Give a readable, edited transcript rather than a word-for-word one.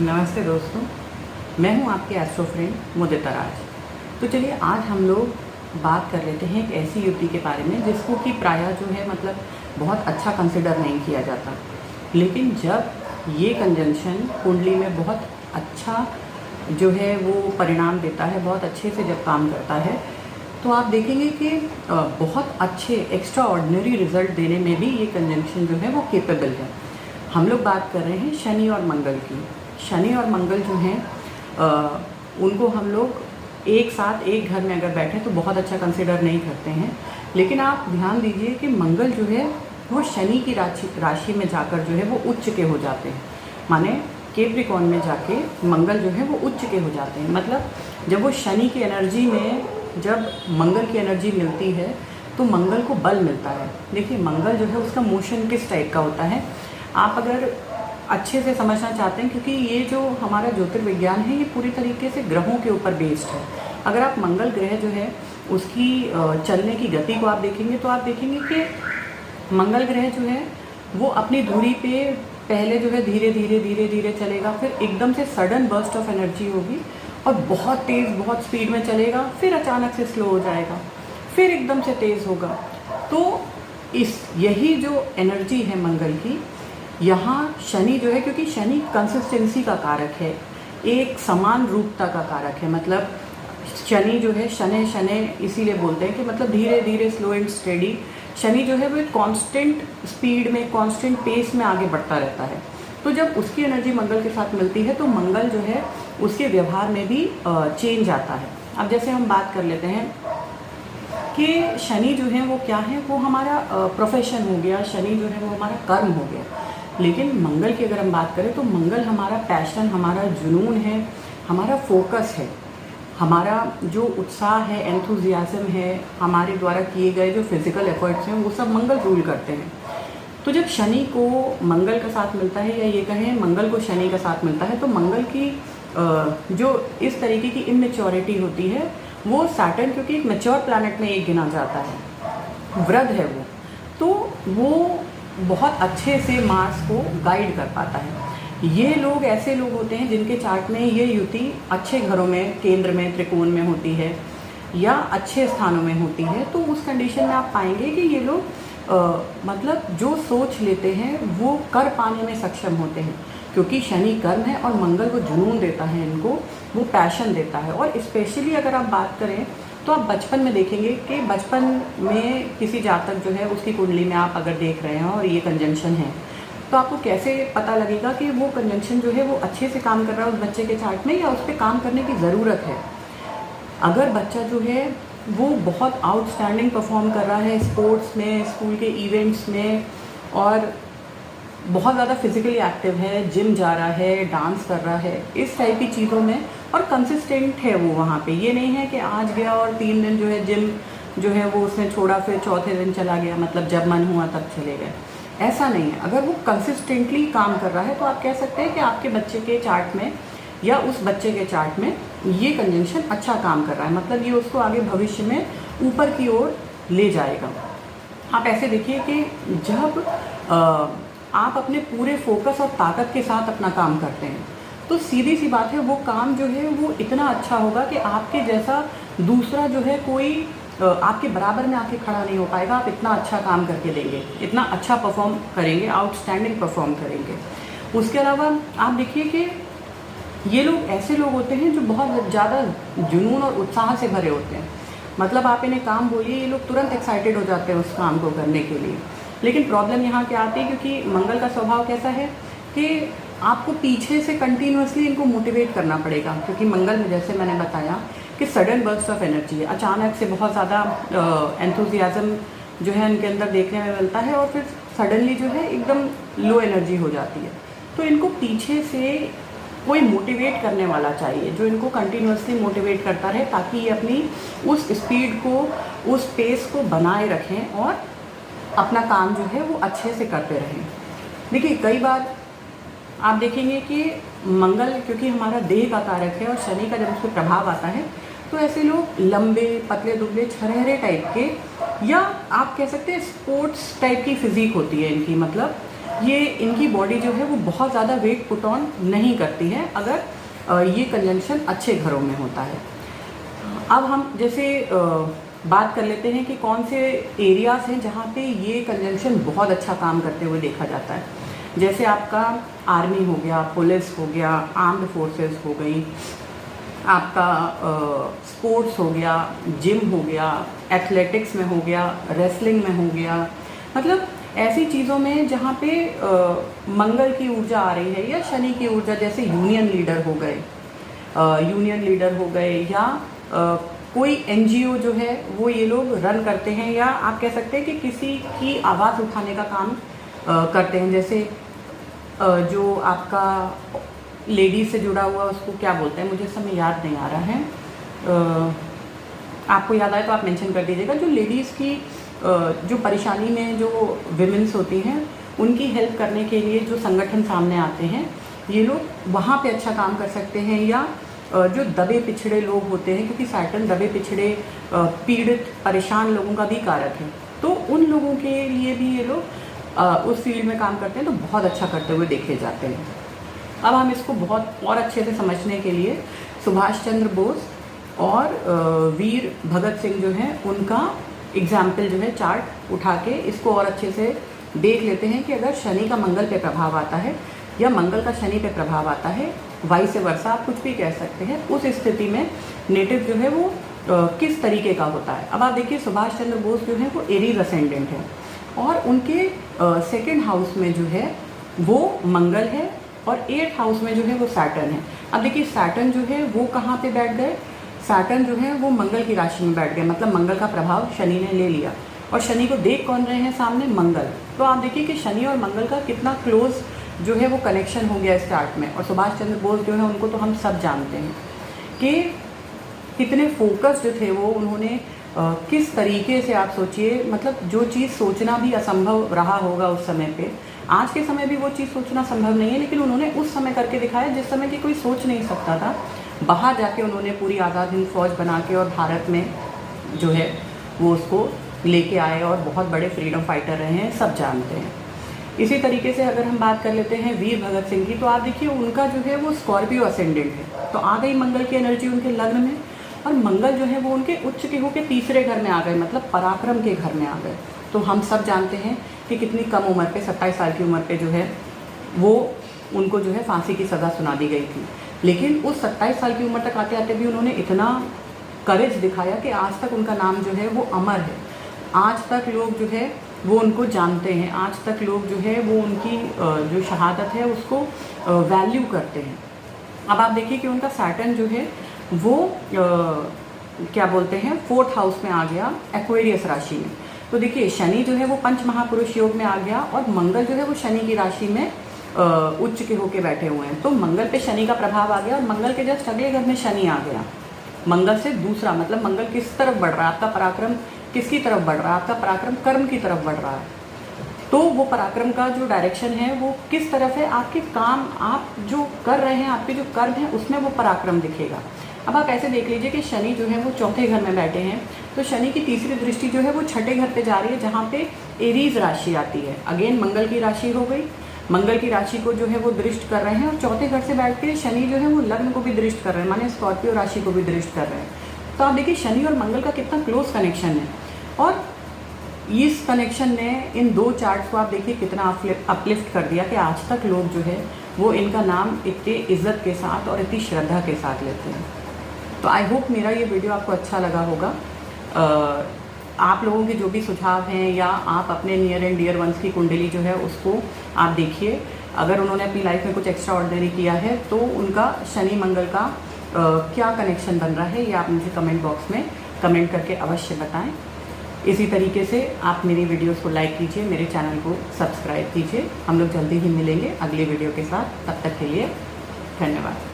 नमस्ते दोस्तों, मैं हूं आपके एस्ट्रो फ्रेंड मुदिता राज। तो चलिए आज हम लोग बात कर लेते हैं एक ऐसी युति के बारे में जिसको कि प्रायः जो है मतलब बहुत अच्छा कंसिडर नहीं किया जाता, लेकिन जब ये कंजंक्शन कुंडली में बहुत अच्छा जो है वो परिणाम देता है, बहुत अच्छे से जब काम करता है, तो आप देखेंगे कि बहुत अच्छे एक्स्ट्रा ऑर्डिनरी रिजल्ट देने में भी ये कंजंक्शन जो है वो केपेबल है। हम लोग बात कर रहे हैं शनि और मंगल की। शनि और मंगल जो हैं उनको हम लोग एक साथ एक घर में अगर बैठे तो बहुत अच्छा कंसिडर नहीं करते हैं, लेकिन आप ध्यान दीजिए कि मंगल जो है वो शनि की राशि में जाकर जो है वो उच्च के हो जाते हैं। माने कैप्रिकॉर्न में जाके मंगल जो है वो उच्च के हो जाते हैं। मतलब जब वो शनि की एनर्जी में जब मंगल की एनर्जी मिलती है तो मंगल को बल मिलता है। देखिए मंगल जो है उसका मोशन किस टाइप का होता है, आप अगर अच्छे से समझना चाहते हैं, क्योंकि ये जो हमारा ज्योतिर्विज्ञान है ये पूरी तरीके से ग्रहों के ऊपर बेस्ड है। अगर आप मंगल ग्रह जो है उसकी चलने की गति को आप देखेंगे तो आप देखेंगे कि मंगल ग्रह जो है वो अपनी धुरी पे पहले जो है धीरे धीरे धीरे धीरे चलेगा, फिर एकदम से सडन बर्स्ट ऑफ एनर्जी होगी और बहुत तेज़ बहुत स्पीड में चलेगा, फिर अचानक से स्लो हो जाएगा, फिर एकदम से तेज़ होगा। तो यही जो एनर्जी है मंगल की, यहाँ शनि जो है, क्योंकि शनि कंसिस्टेंसी का कारक है, एक समान रूपता का कारक है। मतलब शनि जो है शनै शनै इसीलिए बोलते हैं कि मतलब धीरे धीरे स्लो एंड स्टेडी। शनि जो है वो एक कांस्टेंट स्पीड में कांस्टेंट पेस में आगे बढ़ता रहता है। तो जब उसकी एनर्जी मंगल के साथ मिलती है तो मंगल जो है उसके व्यवहार में भी चेंज आता है। अब जैसे हम बात कर लेते हैं कि शनि जो है वो क्या है, वो हमारा प्रोफेशन हो गया, शनि जो है वो हमारा कर्म हो गया। लेकिन मंगल की अगर हम बात करें तो मंगल हमारा पैशन, हमारा जुनून है, हमारा फोकस है, हमारा जो उत्साह है, एंथुजियाज्म है, हमारे द्वारा किए गए जो फिजिकल एफर्ट्स हैं वो सब मंगल रूल करते हैं। तो जब शनि को मंगल का साथ मिलता है, या ये कहें मंगल को शनि का साथ मिलता है, तो मंगल की जो इस तरीके की इमेच्योरिटी होती है वो सैटर्न, क्योंकि एक मैच्योर प्लैनेट में एक गिना जाता है, वृद्ध है वो, तो वो बहुत अच्छे से मार्स को गाइड कर पाता है। ये लोग ऐसे लोग होते हैं जिनके चार्ट में ये युति अच्छे घरों में, केंद्र में, त्रिकोण में होती है या अच्छे स्थानों में होती है, तो उस कंडीशन में आप पाएंगे कि ये लोग मतलब जो सोच लेते हैं वो कर पाने में सक्षम होते हैं, क्योंकि शनि कर्म है और मंगल को जुनून देता है, इनको वो पैशन देता है। और स्पेशली अगर आप बात करें तो आप बचपन में देखेंगे कि बचपन में किसी जातक जो है उसकी कुंडली में आप अगर देख रहे हैं और ये कंजंक्शन है, तो आपको कैसे पता लगेगा कि वो कंजंक्शन जो है वो अच्छे से काम कर रहा है उस बच्चे के चार्ट में, या उस पर काम करने की ज़रूरत है। अगर बच्चा जो है वो बहुत आउटस्टैंडिंग परफॉर्म कर रहा है स्पोर्ट्स में, स्कूल के इवेंट्स में, और बहुत ज़्यादा फिजिकली एक्टिव है, जिम जा रहा है, डांस कर रहा है, इस टाइप की चीज़ों में, और कंसिस्टेंट है वो वहाँ पे, ये नहीं है कि आज गया और 3 दिन जो है जिम जो है वो उसने छोड़ा, फिर चौथे दिन चला गया, मतलब जब मन हुआ तब चले गए, ऐसा नहीं है। अगर वो कंसिस्टेंटली काम कर रहा है तो आप कह सकते हैं कि आपके बच्चे के चार्ट में या उस बच्चे के चार्ट में ये कंजंक्शन अच्छा काम कर रहा है, मतलब ये उसको आगे भविष्य में ऊपर की ओर ले जाएगा। आप ऐसे देखिए कि जब आप अपने पूरे फोकस और ताकत के साथ अपना काम करते हैं तो सीधी सी बात है वो काम जो है वो इतना अच्छा होगा कि आपके जैसा दूसरा जो है कोई आपके बराबर में आके खड़ा नहीं हो पाएगा। आप इतना अच्छा काम करके देंगे, इतना अच्छा परफॉर्म करेंगे, आउटस्टैंडिंग परफॉर्म करेंगे। उसके अलावा आप देखिए कि ये लोग ऐसे लोग होते हैं जो बहुत ज़्यादा जुनून और उत्साह से भरे होते हैं। मतलब आप इन्हें काम बोलिए, ये लोग तुरंत एक्साइटेड हो जाते हैं उस काम को करने के लिए। लेकिन प्रॉब्लम यहाँ क्या आती है, क्योंकि मंगल का स्वभाव कैसा है कि आपको पीछे से कंटिन्यूसली इनको मोटिवेट करना पड़ेगा, क्योंकि मंगल में जैसे मैंने बताया कि सडन बर्स्ट ऑफ एनर्जी है, अचानक से बहुत ज़्यादा एंथुजियाज्म जो है इनके अंदर देखने में मिलता है और फिर सडनली जो है एकदम लो एनर्जी हो जाती है। तो इनको पीछे से कोई मोटिवेट करने वाला चाहिए जो इनको कंटिन्यूसली मोटिवेट करता रहे, ताकि ये अपनी उस स्पीड को, उस पेस को बनाए रखें और अपना काम जो है वो अच्छे से करते रहें। देखिए कई बार आप देखेंगे कि मंगल क्योंकि हमारा देह का कारक है और शनि का जब उस पर प्रभाव आता है तो ऐसे लोग लंबे पतले दुबले छरहरे टाइप के, या आप कह सकते हैं स्पोर्ट्स टाइप की फिजिक होती है इनकी, मतलब ये इनकी बॉडी जो है वो बहुत ज़्यादा वेट पुट ऑन नहीं करती है अगर ये कंजंक्शन अच्छे घरों में होता है। अब हम जैसे बात कर लेते हैं कि कौन से एरियाज़ हैं जहाँ पे ये कंजंक्शन बहुत अच्छा काम करते हुए देखा जाता है। जैसे आपका आर्मी हो गया, पुलिस हो गया, आर्म्ड फोर्सेस हो गई, आपका स्पोर्ट्स हो गया, जिम हो गया, एथलेटिक्स में हो गया, रेसलिंग में हो गया, मतलब ऐसी चीज़ों में जहाँ पे मंगल की ऊर्जा आ रही है या शनि की ऊर्जा, जैसे यूनियन लीडर हो गए या कोई एनजीओ जो है वो ये लोग रन करते हैं, या आप कह सकते हैं कि किसी की आवाज़ उठाने का काम करते हैं। जैसे जो आपका लेडीज से जुड़ा हुआ उसको क्या बोलते हैं, मुझे इस समय याद नहीं आ रहा है, आपको याद आए तो आप मेंशन कर दीजिएगा। जो लेडीज़ की जो परेशानी में जो विमेंस होती हैं उनकी हेल्प करने के लिए जो संगठन सामने आते हैं, ये लोग वहाँ पे अच्छा काम कर सकते हैं। या जो दबे पिछड़े लोग होते हैं, क्योंकि सैटर्न दबे पिछड़े पीड़ित परेशान लोगों का भी कारक है, तो उन लोगों के लिए भी ये लोग उस फील्ड में काम करते हैं, तो बहुत अच्छा करते हुए देखे जाते हैं। अब हम इसको बहुत और अच्छे से समझने के लिए सुभाष चंद्र बोस और वीर भगत सिंह जो हैं उनका एग्जाम्पल जो है चार्ट उठा के इसको और अच्छे से देख लेते हैं कि अगर शनि का मंगल पे प्रभाव आता है या मंगल का शनि पे प्रभाव आता है, वाइस वर्सा आप कुछ भी कह सकते हैं, उस स्थिति में नेटिव जो है वो किस तरीके का होता है। अब आप देखिए सुभाष चंद्र बोस जो है वो एरीज असेंडेंट है और उनके सेकेंड हाउस में जो है वो मंगल है और 8th हाउस में जो है वो सैटर्न है। अब देखिए सैटर्न जो है वो कहाँ पे बैठ गए, सैटर्न जो है वो मंगल की राशि में बैठ गए, मतलब मंगल का प्रभाव शनि ने ले लिया। और शनि को देख कौन रहे हैं सामने, मंगल। तो आप देखिए कि शनि और मंगल का कितना क्लोज जो है वो कनेक्शन हो गया इस चार्ट में। और सुभाष चंद्र बोस जो है उनको तो हम सब जानते हैं कि कितने फोकस जो थे वो उन्होंने किस तरीके से, आप सोचिए, मतलब जो चीज़ सोचना भी असंभव रहा होगा उस समय पे, आज के समय भी वो चीज़ सोचना संभव नहीं है, लेकिन उन्होंने उस समय करके दिखाया जिस समय की कोई सोच नहीं सकता था। बाहर जाके उन्होंने पूरी आज़ाद हिंद फौज बना के और भारत में जो है वो उसको लेके आए और बहुत बड़े फ्रीडम फाइटर रहे हैं, सब जानते हैं। इसी तरीके से अगर हम बात कर लेते हैं वीर भगत सिंह की, तो आप देखिए उनका जो है वो स्कॉर्पियो असेंडेंट है, तो आ गई मंगल की एनर्जी उनके लग्न में, और मंगल जो है वो उनके उच्च के होकर तीसरे घर में आ गए, मतलब पराक्रम के घर में आ गए। तो हम सब जानते हैं कि कितनी कम उम्र पे, 27 साल की उम्र पे जो है वो उनको जो है फांसी की सज़ा सुना दी गई थी, लेकिन उस 27 साल की उम्र तक आते आते भी उन्होंने इतना करेज दिखाया कि आज तक उनका नाम जो है वो अमर है। आज तक लोग जो है वो उनको जानते हैं, आज तक लोग जो है वो उनकी जो शहादत है उसको वैल्यू करते हैं। अब आप देखिए कि उनका सैटर्न जो है वो क्या बोलते हैं 4th हाउस में आ गया, एक्वेरियस राशि में। तो देखिए शनि जो है वो पंच महापुरुष योग में आ गया और मंगल जो है वो शनि की राशि में उच्च के होके बैठे हुए हैं। तो मंगल पे शनि का प्रभाव आ गया और मंगल के जस्ट अगले घर में शनि आ गया। मंगल से दूसरा, मतलब मंगल किस तरफ बढ़ रहा है, आपका पराक्रम किसकी तरफ बढ़ रहा है, आपका पराक्रम कर्म की तरफ बढ़ रहा है। तो वो पराक्रम का जो डायरेक्शन है वो किस तरफ है, आपके काम आप जो कर रहे हैं, आपके जो कर्म है उसमें वो पराक्रम दिखेगा। अब आप ऐसे देख लीजिए कि शनि जो है वो चौथे घर में बैठे हैं, तो शनि की तीसरी दृष्टि जो है वो छठे घर पे जा रही है, जहाँ पे एरीज राशि आती है। अगेन मंगल की राशि हो गई, मंगल की राशि को जो है वो दृष्ट कर रहे हैं और चौथे घर से बैठ के शनि जो है वो लग्न को भी दृष्ट कर रहे हैं, माने स्कॉर्पियो राशि को भी दृष्ट कर रहे हैं। तो आप देखिए शनि और मंगल का कितना क्लोज कनेक्शन है, और इस कनेक्शन ने इन दो चार्ट्स को आप देखिए कितना अपलिफ्ट कर दिया कि आज तक लोग जो है वो इनका नाम इतने इज्जत के साथ और इतनी श्रद्धा के साथ लेते हैं। तो आई होप मेरा ये वीडियो आपको अच्छा लगा होगा। आप लोगों के जो भी सुझाव हैं या आप अपने नियर एंड डियर वंस की कुंडली जो है उसको आप देखिए, अगर उन्होंने अपनी लाइफ में कुछ एक्स्ट्रा ऑर्डिनरी किया है तो उनका शनि मंगल का क्या कनेक्शन बन रहा है, ये आप मुझे कमेंट बॉक्स में कमेंट करके अवश्य बताएं। इसी तरीके से आप मेरी वीडियोस को लाइक कीजिए, मेरे चैनल को सब्सक्राइब कीजिए। हम लोग जल्दी ही मिलेंगे अगले वीडियो के साथ, तब तक के लिए धन्यवाद।